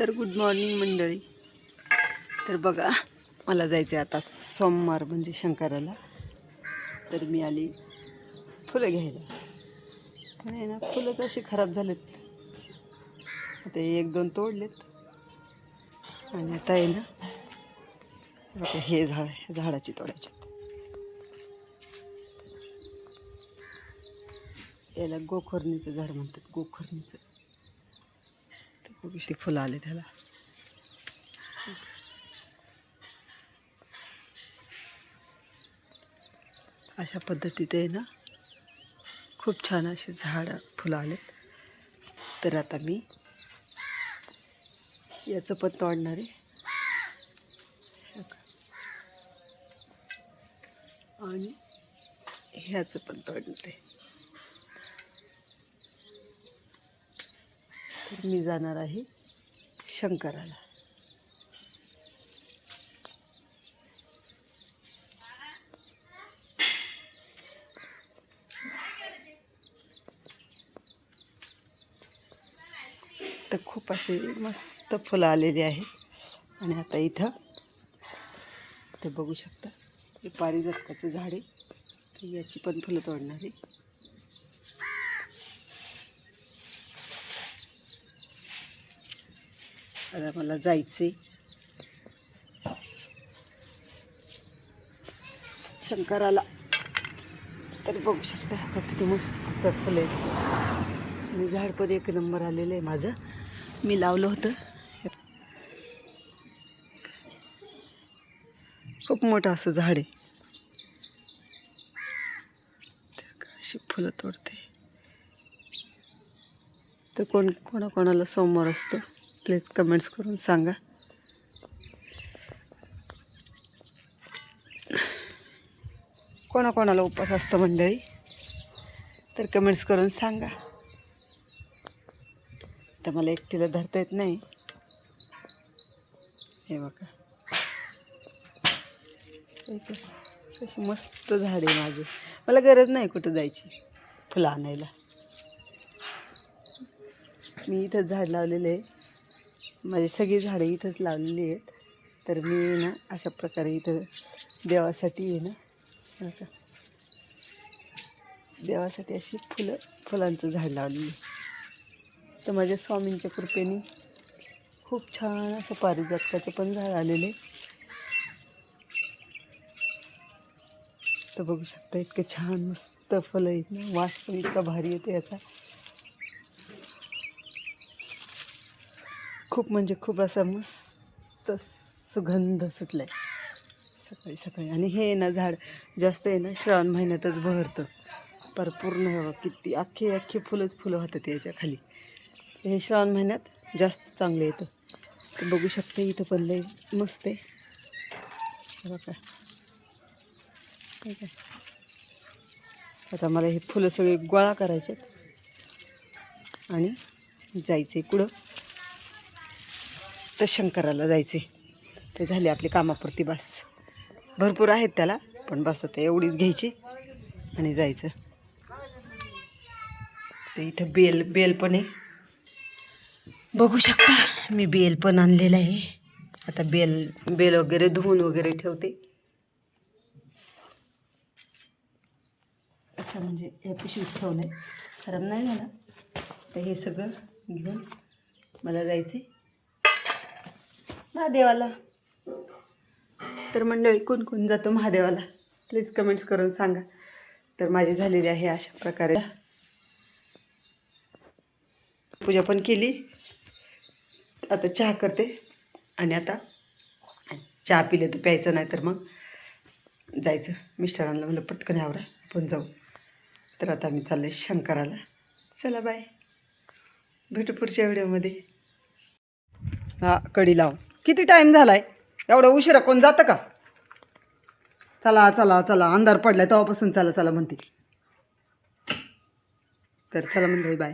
तर good morning मंडळी. तर बघा, मला जायचं आहे आता सोमवार म्हणजे शंकराला. तर मी आली फुलं घ्यायला, पण आहे ना फुलंच अशी खराब झालेत. आता एक दोन तोडलेत आणि आता आहे ना बघा हे झाडाची तोडायची. याला गोखरणीचं झाड म्हणतात, गोखरणीचं. तर बघू ते फुलं आले त्याला. अशा पद्धतीत आहे ना खूप छान अशी झाडं फुलं आलेत. तर आता मी याचं पण तोडणार आहे आणि ह्याचं पण तोडणार आहे. तर मी जाणार आहे शंकराला. तर खूप असे मस्त फुलं आलेली आहेत. आणि आता इथं ते बघू शकता, हे पारिजातकाचं झाड आहे. तर याची पण फुलं तोडणार आहे. आता मला जायचे शंकराला. तर बघू शकता का किती मस्त फुलं आहेत. आणि झाड पण एक नंबर आलेलं आहे माझं. मी लावलं होतं. खूप मोठं असं झाड आहे. अशी फुलं तोडते. तर कोणाकोणाला सोमवार असतो प्लीज कमेंट्स करून सांगा. कोणाकोणाला उपवास असतो मंडळी, तर कमेंट्स करून सांगा. तर मला एकटीला धरता येत नाही. हे बघा कशी मस्त झाड आहे माझे. मला गरज नाही कुठं जायची फुलं आणायला. मी इथंच झाड लावलेलं आहे. माझी सगळी झाडं इथंच लावलेली आहेत. तर मी ना अशा प्रकारे इथं देवासाठी आहे ना आता देवासाठी अशी फुलांचं झाड लावलेलं आहे. तर माझ्या स्वामींच्या कृपेने खूप छान असं पारिजातकाचं पण झाड आलेलं आहे. तर बघू शकता इतकं छान मस्त फुलं आहेत ना. वास पण इतका भारी येतो याचा. खूप म्हणजे खूप असा मस्त सुगंध सुटला आहे सकाळी सकाळी. आणि हे ना झाड जास्त आहे ना श्रावण महिन्यातच बहरतं. पर पूर्ण हवं किती अख्खे फुलं होतात याच्या खाली. हे श्रावण महिन्यात जास्त चांगलं येतं. तर बघू शकता इथं पण लय मस्त आहे बघा. ठीक आहे, आता मला हे फुलं सगळे गोळा करायचे आणि जायचे कुठं, तर शंकराला जायचे. ते झाले आपली कामापुरती बस. भरपूर आहेत त्याला, पण बस आता एवढीच घ्यायची आणि जायचं. तर इथं बेल पण आहे बघू शकता. मी बेल पण आणलेलं आहे. आता बेल वगैरे धुवून वगैरे ठेवते. असं म्हणजे या पिशवीत ठेवलं आहे, खराब नाही झाला. तर हे सगळं घेऊन मला जायचे महादेवाला. तर मंडळी कोण कोण जातं महादेवाला प्लीज कमेंट्स करून सांगा. तर माझी झालेली आहे अशा प्रकारे पूजा पण केली. आता चहा करते आणि आता चहा पिले तर प्यायचं, नाही तर मग जायचं. मिस्टरांना म्हणलं पटकन आवरा आपण जाऊ. तर आता मी चालले शंकराला. चला बाय, भेटू पुढच्या व्हिडिओमध्ये. हा कडी लाव. किती टाईम झाला आहे एवढा उशिरा कोण जातं का? चला चला चला, अंधार पडलाय तेव्हापासून चला चला म्हणते. तर चला मंडळी बाय.